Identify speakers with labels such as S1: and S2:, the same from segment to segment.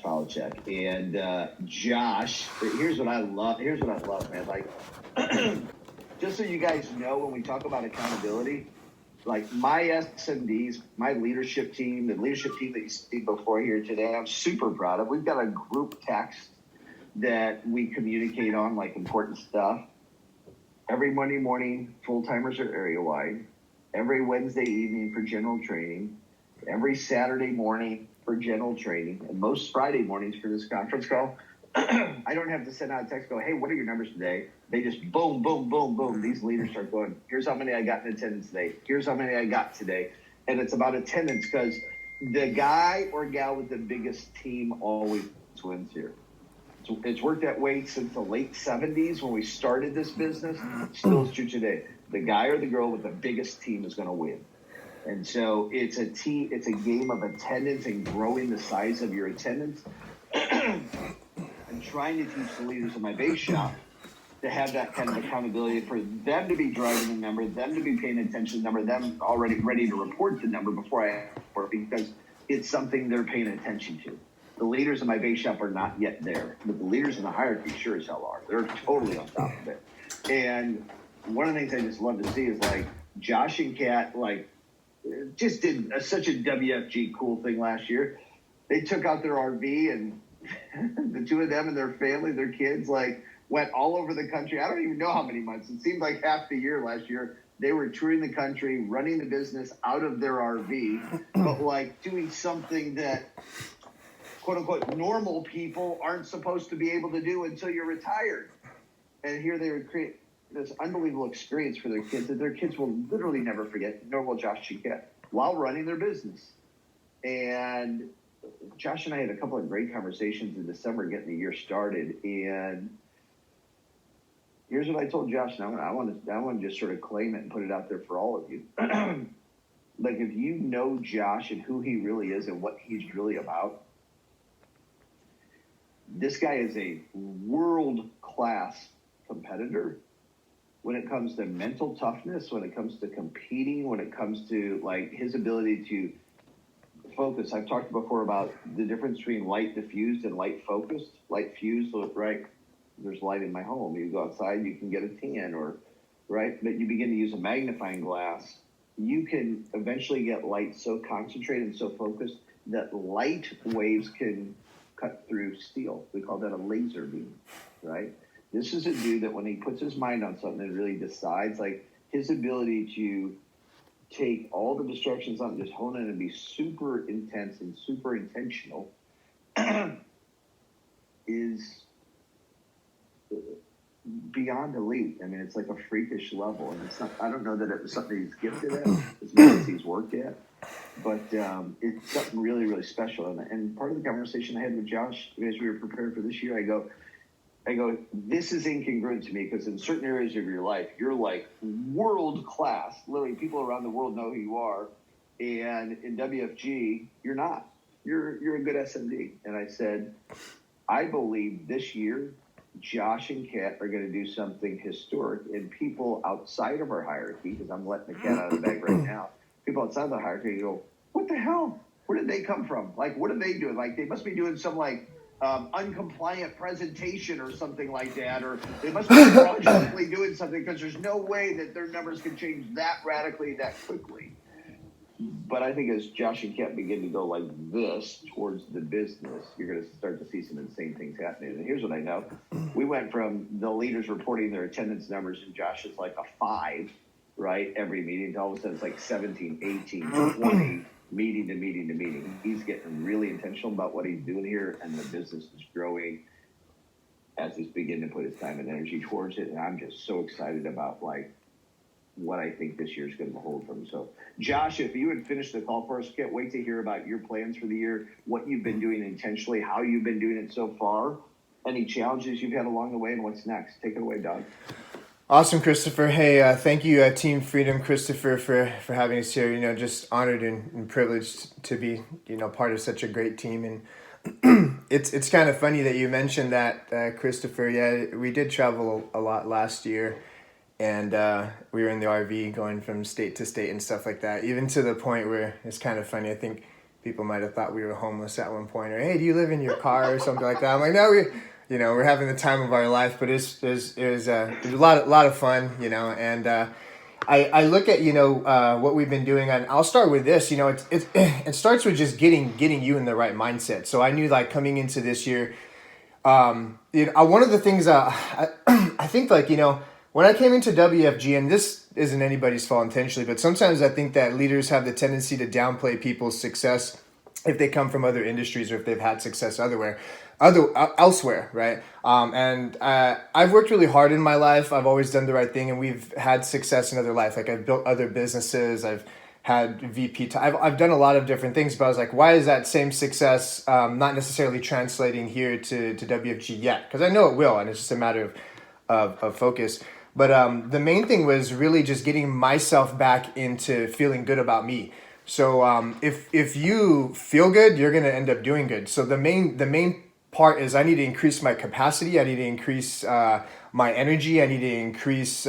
S1: Polacek. And Josh, here's what I love. Here's what I love, man. Like, just so you guys know, when we talk about accountability, like my SMDs, my leadership team, the leadership team that you see before here today, I'm super proud of. We've got a group text that we communicate on, like important stuff. Every Monday morning, full-timers are area-wide. Every Wednesday evening for general training. Every Saturday morning for general training. And most Friday mornings for this conference call. I don't have to send out a text go, hey, what are your numbers today? They just boom, boom, boom, boom. These leaders start going, here's how many I got in attendance today. Here's how many I got today. And it's about attendance because the guy or gal with the biggest team always wins here. It's worked that way since the late 70s when we started this business. Still is true today. The guy or the girl with the biggest team is going to win. And so it's a game of attendance and growing the size of your attendance. I'm trying to teach the leaders in my base shop to have that kind of accountability for them to be driving the number, them to be paying attention to the number, them already ready to report the number before I report because it's something they're paying attention to. The leaders in my base shop are not yet there, but the leaders in the hierarchy sure as hell are. They're totally on top of it. And one of the things I just love to see is like Josh and Kat like just did such a WFG cool thing last year. They took out their RV and the two of them and their family, their kids, like went all over the country. I don't even know how many months. It seemed like half the year last year. They were touring the country, running the business out of their RV, but like doing something that quote unquote normal people aren't supposed to be able to do until you're retired. And here they would create this unbelievable experience for their kids that their kids will literally never forget, nor will Josh and Kat, while running their business. And Josh and I had a couple of great conversations in December getting the year started. And here's what I told Josh, and I want to just sort of claim it and put it out there for all of you. Like, if you know Josh and who he really is and what he's really about, this guy is a world-class competitor when it comes to mental toughness, when it comes to competing, when it comes to, like, his ability to focus. I've talked before about the difference between light diffused and light focused. Light fused, right? There's light in my home. You go outside, you can get a tan, or right? But you begin to use a magnifying glass, you can eventually get light so concentrated and so focused that light waves can cut through steel. We call that a laser beam, right? This is a dude that when he puts his mind on something and really decides, like his ability to take all the distractions out and just hone in and be super intense and super intentional is beyond elite. I mean, it's like a freakish level, and it's not. I don't know that it was something he's gifted at as much as he's worked at, but it's something really, really special. And part of the conversation I had with Josh as we were preparing for this year, I go, this is incongruent to me because in certain areas of your life, you're like world class. Literally, people around the world know who you are, and in WFG, you're not. You're a good SMD. And I said, I believe this year, Josh and Kat are going to do something historic, and people outside of our hierarchy, because I'm letting the cat out of the bag right now, people outside the hierarchy go, what the hell? Where did they come from? Like, what are they doing? Like, they must be doing some, like, uncompliant presentation or something like that, or they must be fraudulently doing something because there's no way that their numbers can change that radically, that quickly. But I think as Josh and Kat begin to go like this towards the business, you're going to start to see some insane things happening. And here's what I know. We went from the leaders reporting their attendance numbers, and Josh is like a 5, right, every meeting, to all of a sudden it's like 17, 18, 20, meeting to meeting to meeting. He's getting really intentional about what he's doing here, and the business is growing as he's beginning to put his time and energy towards it. And I'm just so excited about, like, what I think this year's going to hold for him. So, Josh, if you would finish the call for us, can't wait to hear about your plans for the year, what you've been doing intentionally, how you've been doing it so far, any challenges you've had along the way, and what's next. Take it away, Doug.
S2: Awesome, Christopher. Hey, thank you, Team Freedom, Christopher, for having us here. You know, just honored and privileged to be, you know, part of such a great team. And it's kind of funny that you mentioned that, Christopher. Yeah, we did travel a lot last year. And we were in the RV going from state to state and stuff like that, even to the point where it's kind of funny. I think people might have thought we were homeless at one point, or hey, do you live in your car or something like that. I'm like, no, we're having the time of our life, but it was a lot of fun, and I look at what we've been doing, and I'll start with this. It starts with just getting you in the right mindset. So I knew, like, coming into this year, one of the things I think, like, when I came into WFG, and this isn't anybody's fault intentionally, but sometimes I think that leaders have the tendency to downplay people's success if they come from other industries or if they've had success elsewhere, right? I've worked really hard in my life. I've always done the right thing, and we've had success in other life. Like, I've built other businesses. I've had I've done a lot of different things, but I was like, why is that same success not necessarily translating here to WFG yet? Because I know it will, and it's just a matter of focus. But the main thing was really just getting myself back into feeling good about me. So if you feel good, you're gonna end up doing good. So the main part is I need to increase my capacity. I need to increase my energy. I need to increase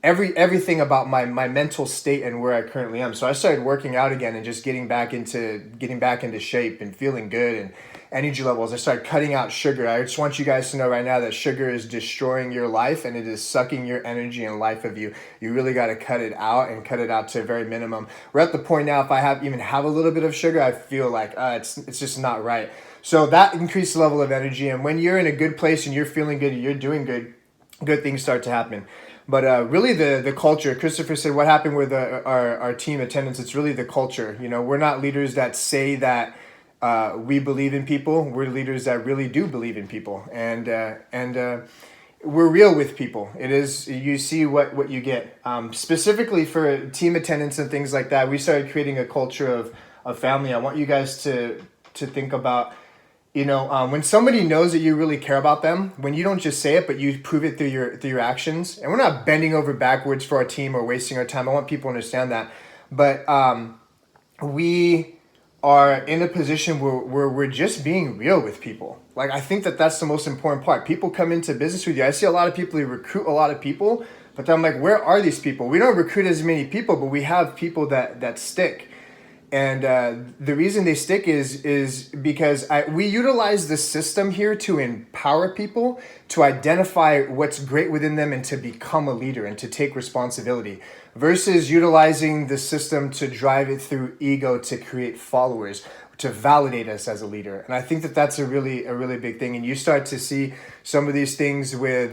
S2: everything about my mental state and where I currently am. So I started working out again and just getting back into shape and feeling good and energy levels. I started cutting out sugar. I just want you guys to know right now that sugar is destroying your life, and it is sucking your energy and life of you. You really got to cut it out, and cut it out to a very minimum. We're at the point now, if I have a little bit of sugar, I feel like it's just not right. So that increased level of energy, and when you're in a good place and you're feeling good, you're doing good things start to happen. But really the culture, Christopher said, what happened with our team attendance, it's really the culture. We're not leaders that say that we believe in people. We're leaders that really do believe in people, and we're real with people. It is, you see what you get. Specifically for team attendance and things like that, we started creating a culture of family. I want you guys to think about, when somebody knows that you really care about them, when you don't just say it, but you prove it through your actions. And we're not bending over backwards for our team or wasting our time. I want people to understand that. But we are in a position where we're just being real with people. Like, I think that's the most important part. People come into business with you. I see a lot of people who recruit a lot of people, but I'm like, where are these people? We don't recruit as many people, but we have people that stick. And the reason they stick is because we utilize the system here to empower people, to identify what's great within them, and to become a leader and to take responsibility, versus utilizing the system to drive it through ego to create followers, to validate us as a leader. And I think that's a really big thing. And you start to see some of these things with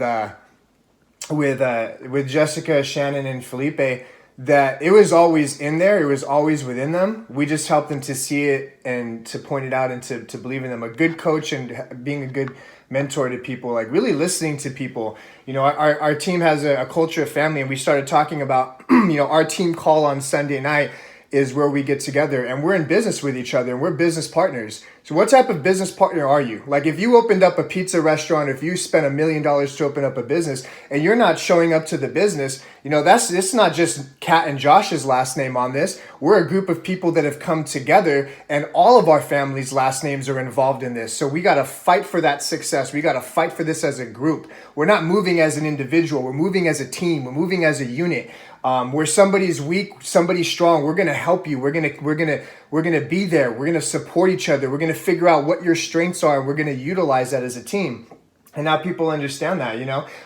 S2: Jessica, Shannon, and Felipe, that it was always in there. It was always within them. We just helped them to see it and to point it out and to believe in them. A good coach and being a good mentor to people, like really listening to people. Our team has a culture of family, and we started talking about, our team call on Sunday night is where we get together, and we're in business with each other, and we're business partners. So what type of business partner are you? Like, if you opened up a pizza restaurant, if you spent $1 million to open up a business and you're not showing up to the business, it's not just Kat and Josh's last name on this. We're a group of people that have come together, and all of our family's last names are involved in this. So we got to fight for that success. We got to fight for this as a group. We're not moving as an individual. We're moving as a team. We're moving as a unit. Where somebody's weak, somebody's strong, we're gonna help you. We're gonna be there. We're gonna support each other. We're gonna figure out what your strengths are, and we're gonna utilize that as a team. And now people understand that.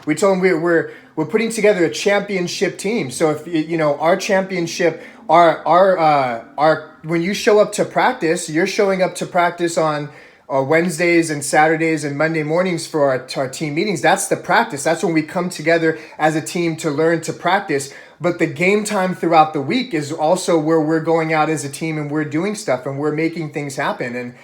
S2: We told them we're putting together a championship team. So if our championship, our when you show up to practice, you're showing up to practice on Wednesdays and Saturdays and Monday mornings for our team meetings. That's the practice. That's when we come together as a team to learn to practice. But the game time throughout the week is also where we're going out as a team and we're doing stuff and we're making things happen. And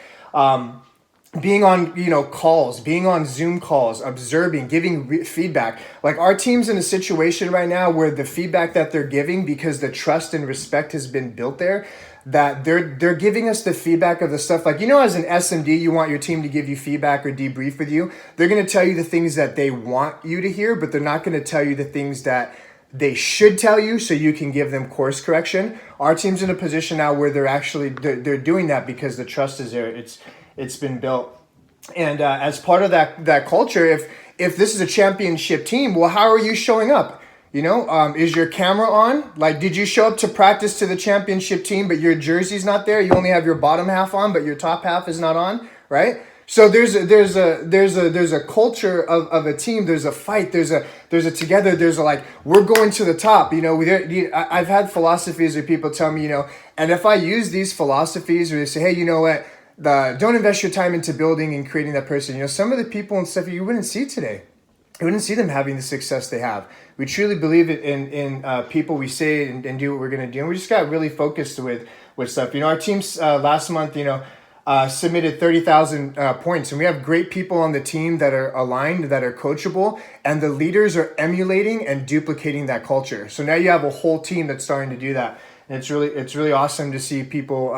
S2: being on calls, being on Zoom calls, observing, giving feedback. Like, our team's in a situation right now where the feedback that they're giving, because the trust and respect has been built there, that they're giving us the feedback of the stuff. Like, as an SMD, you want your team to give you feedback or debrief with you. They're going to tell you the things that they want you to hear, but they're not going to tell you the things that they should tell you so you can give them course correction. Our team's in a position now where they're doing that because the trust is there. It's been built. And as part of that culture, if this is a championship team, well, how are you showing up? Is your camera on? Like, did you show up to practice to the championship team, but your jersey's not there? You only have your bottom half on, but your top half is not on, right? So there's a culture of a team. There's a fight. There's a together. There's a like, we're going to the top. I've had philosophies where people tell me, and if I use these philosophies where they say, hey, you know what, don't invest your time into building and creating that person. Some of the people and stuff you wouldn't see today. You wouldn't see them having the success they have. We truly believe it in people. We say and do what we're going to do. And we just got really focused with stuff. Our teams last month, submitted 30,000 points. And we have great people on the team that are aligned, that are coachable. And the leaders are emulating and duplicating that culture. So now you have a whole team that's starting to do that. And it's really awesome to see people.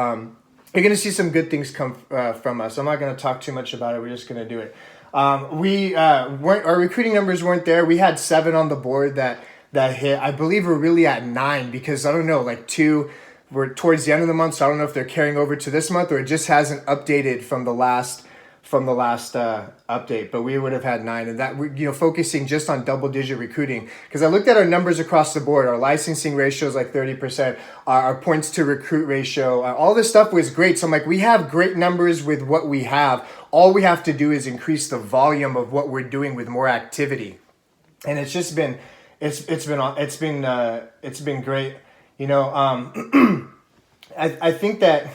S2: You're going to see some good things come from us. I'm not going to talk too much about it. We're just going to do it. Our recruiting numbers weren't there. We had 7 on the board that hit. I believe we're really at 9 because I don't know, like 2 were towards the end of the month. So I don't know if they're carrying over to this month or it just hasn't updated from the last update, but we would have had 9, and that we're focusing just on double-digit recruiting because I looked at our numbers across the board. Our licensing ratio is like 30%. Our points to recruit ratio, all this stuff was great. So I'm like, we have great numbers with what we have. All we have to do is increase the volume of what we're doing with more activity, and it's just been it's been great. I think that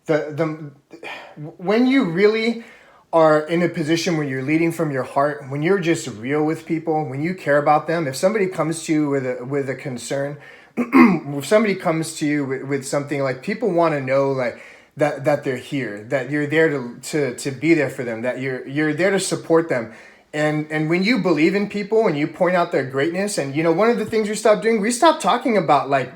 S2: the when you really are in a position where you're leading from your heart, when you're just real with people, when you care about them, if somebody comes to you with a concern, if somebody comes to you with something, like, people want to know, like, that they're here, that you're there to be there for them, that you're there to support them. And when you believe in people and you point out their greatness, and one of the things we stopped talking about like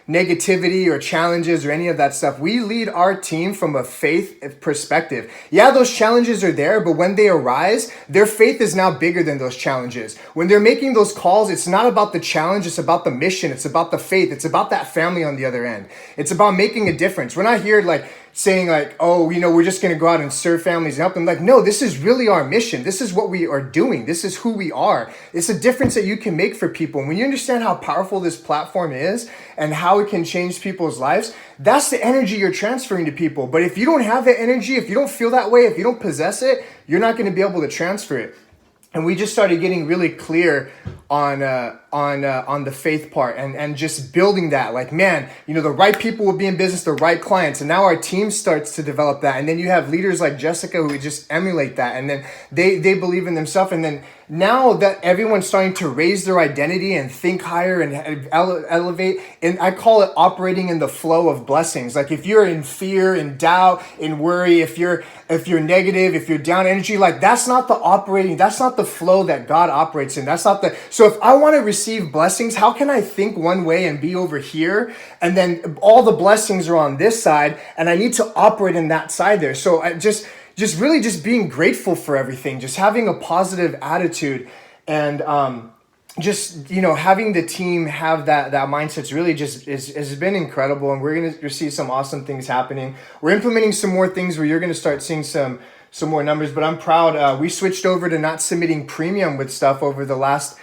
S2: negativity or challenges or any of that stuff. We lead our team from a faith perspective. Yeah, those challenges are there, but when they arise, their faith is now bigger than those challenges. When they're making those calls, it's not about the challenge, it's about the mission, it's about the faith, it's about that family on the other end. It's about making a difference. We're not here saying oh, we're just going to go out and serve families and help them. Like, no, this is really our mission. This is what we are doing. This is who we are. It's a difference that you can make for people. And when you understand how powerful this platform is and how it can change people's lives, that's the energy you're transferring to people. But if you don't have that energy, if you don't feel that way, if you don't possess it, you're not going to be able to transfer it. And we just started getting really clear on the faith part and just building that. Like, man, the right people will be in business, the right clients. And now our team starts to develop that. And then you have leaders like Jessica who just emulate that. And then they believe in themselves. And then now that everyone's starting to raise their identity and think higher and elevate, and I call it operating in the flow of blessings. Like, if you're in fear and doubt and worry, if you're negative, if you're down energy, like, that's not the flow that God operates in. So if I want to receive blessings, how can I think one way and be over here? And then all the blessings are on this side and I need to operate in that side there. So I just really just being grateful for everything, just having a positive attitude, and just having the team have that mindset's really just has been incredible. And we're going to see some awesome things happening. We're implementing some more things where you're going to start seeing some more numbers, but I'm proud. We switched over to not submitting premium with stuff over the last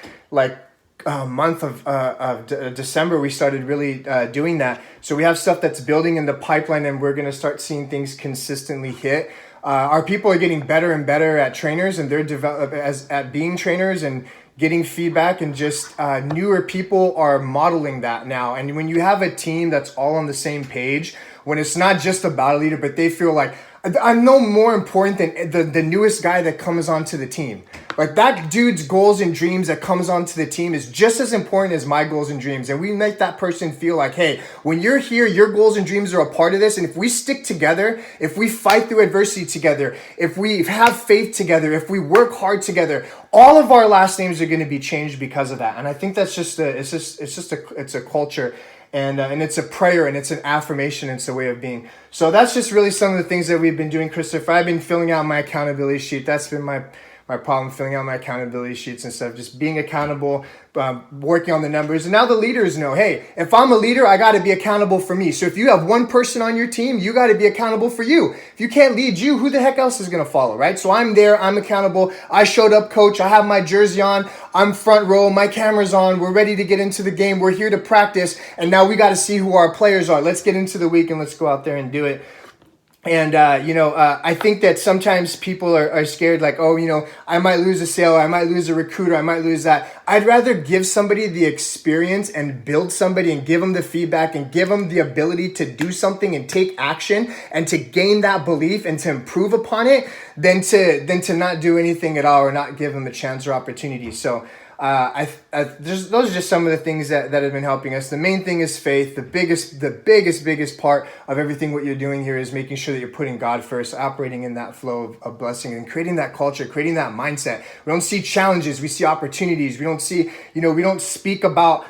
S2: month of December. We started really doing that. So we have stuff that's building in the pipeline, and we're going to start seeing things consistently hit. Our people are getting better and better at trainers, and they're at being trainers and getting feedback, and just newer people are modeling that now. And when you have a team that's all on the same page, when it's not just about a leader, but they feel like, I'm no more important than the newest guy that comes onto the team. Like, that dude's goals and dreams that comes onto the team is just as important as my goals and dreams. And we make that person feel like, hey, when you're here, your goals and dreams are a part of this. And if we stick together, if we fight through adversity together, if we have faith together, if we work hard together, all of our last names are going to be changed because of that. And I think that's it's a culture. And it's a prayer, and it's an affirmation, and it's a way of being. So that's just really some of the things that we've been doing, Christopher. I've been filling out my accountability sheet. That's been my my problem filling out my accountability sheets and stuff, just being accountable, working on the numbers. And now the leaders know, hey, if I'm a leader, I got to be accountable for me. So if you have one person on your team, you got to be accountable for you. If you can't lead you, who the heck else is going to follow, right? So I'm there, I'm accountable. I showed up, coach. I have my jersey on. I'm front row. My camera's on. We're ready to get into the game. We're here to practice. And now we got to see who our players are. Let's get into the week and let's go out there and do it. And, I think that sometimes people are scared, like, oh, I might lose a sale, I might lose a recruiter, I might lose that. I'd rather give somebody the experience and build somebody and give them the feedback and give them the ability to do something and take action and to gain that belief and to improve upon it than to not do anything at all or not give them a chance or opportunity. So, those are just some of the things that have been helping us. The main thing is faith. The biggest part of everything what you're doing here is making sure that you're putting God first, operating in that flow of blessing and creating that culture, creating that mindset. We don't see challenges, we see opportunities. We don't see, we don't speak about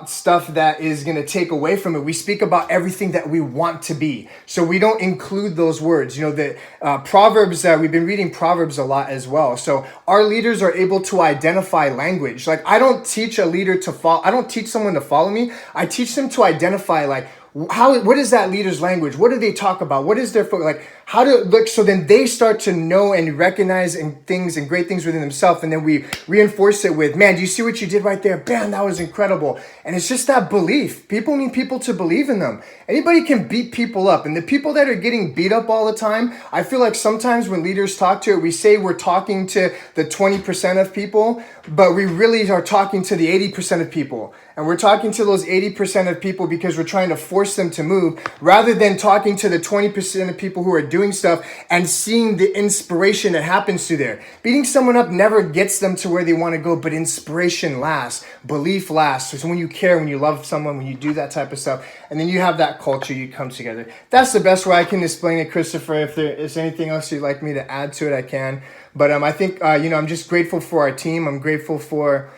S2: stuff that is going to take away from it. We speak about everything that we want to be. So we don't include those words. The Proverbs, we've been reading Proverbs a lot as well. So our leaders are able to identify language. Like I don't teach a leader to follow. I don't teach someone to follow me. I teach them to identify like, what is that leader's language? What do they talk about? What is their like? How to look? So then they start to know and recognize things and great things within themselves, and then we reinforce it with, man, do you see what you did right there? Bam, that was incredible. And it's just that belief. People need people to believe in them. Anybody can beat people up, and the people that are getting beat up all the time, I feel like sometimes when leaders talk to it, we say we're talking to the 20% of people, but we really are talking to the 80% of people. And we're talking to those 80% of people because we're trying to force them to move rather than talking to the 20% of people who are doing stuff and seeing the inspiration that happens through there. Beating someone up never gets them to where they want to go, but inspiration lasts, belief lasts. So when you care, when you love someone, when you do that type of stuff, and then you have that culture, you come together. That's the best way I can explain it, Christopher. If there is anything else you'd like me to add to it, I can. But I think, I'm just grateful for our team. I'm grateful for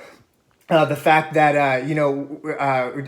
S2: the fact that,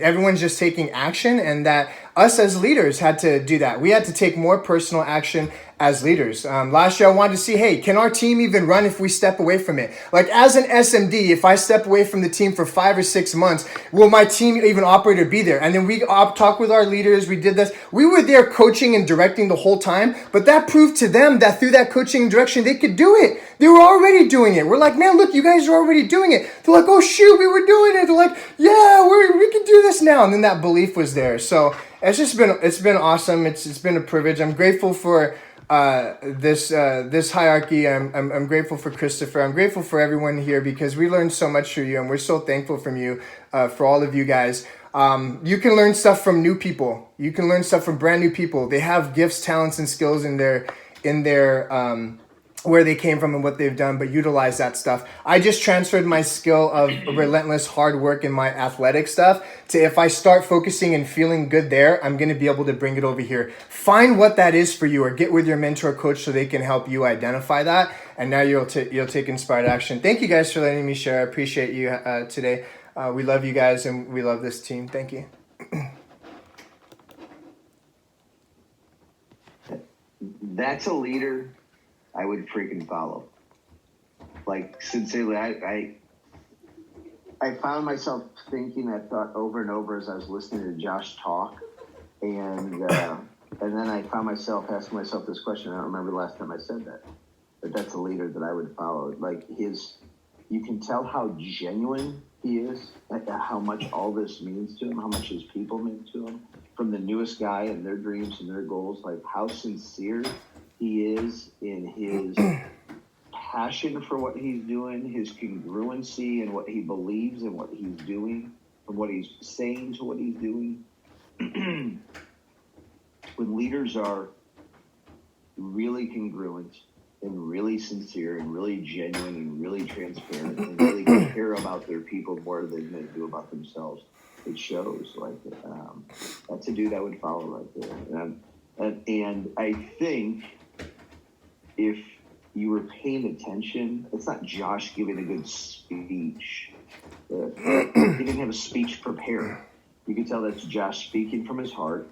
S2: everyone's just taking action and that us as leaders had to do that. We had to take more personal action as leaders. Last year, I wanted to see, hey, can our team even run if we step away from it? Like as an SMD, if I step away from the team for 5 or 6 months, will my team even operate or be there? And then we talked with our leaders. We did this. We were there coaching and directing the whole time, but that proved to them that through that coaching and direction, they could do it. They were already doing it. We're like, man, look, you guys are already doing it. They're like, oh shoot, we were doing it. They're like, yeah, we can do this now. And then that belief was there. So it's been awesome. It's been a privilege. I'm grateful for this hierarchy. I'm grateful for Christopher. I'm grateful for everyone here because we learned so much from you, and we're so thankful from you for all of you guys. You can learn stuff from new people. You can learn stuff from brand new people. They have gifts, talents, and skills in their where they came from and what they've done, but utilize that stuff. I just transferred my skill of relentless hard work in my athletic stuff to if I start focusing and feeling good there, I'm going to be able to bring it over here. Find what that is for you or get with your mentor coach so they can help you identify that. And now you'll take inspired action. Thank you guys for letting me share. I appreciate you today. We love you guys and we love this team. Thank you.
S1: That's a leader I would freaking follow. Like, sincerely, I found myself thinking that thought over and over as I was listening to Josh talk. And then I found myself asking myself this question. I don't remember the last time I said that. But that's a leader that I would follow. Like, you can tell how genuine he is, how much all this means to him, how much his people mean to him. From the newest guy and their dreams and their goals, like how sincere he is in his passion for what he's doing, his congruency in what he believes and what he's doing, from what he's saying to what he's doing. When leaders are really congruent and really sincere and really genuine and really transparent and really care about their people more than they do about themselves, it shows. Like that's a dude I would follow right there. And I think if you were paying attention, it's not Josh giving a good speech. He didn't have a speech prepared. You can tell that's Josh speaking from his heart.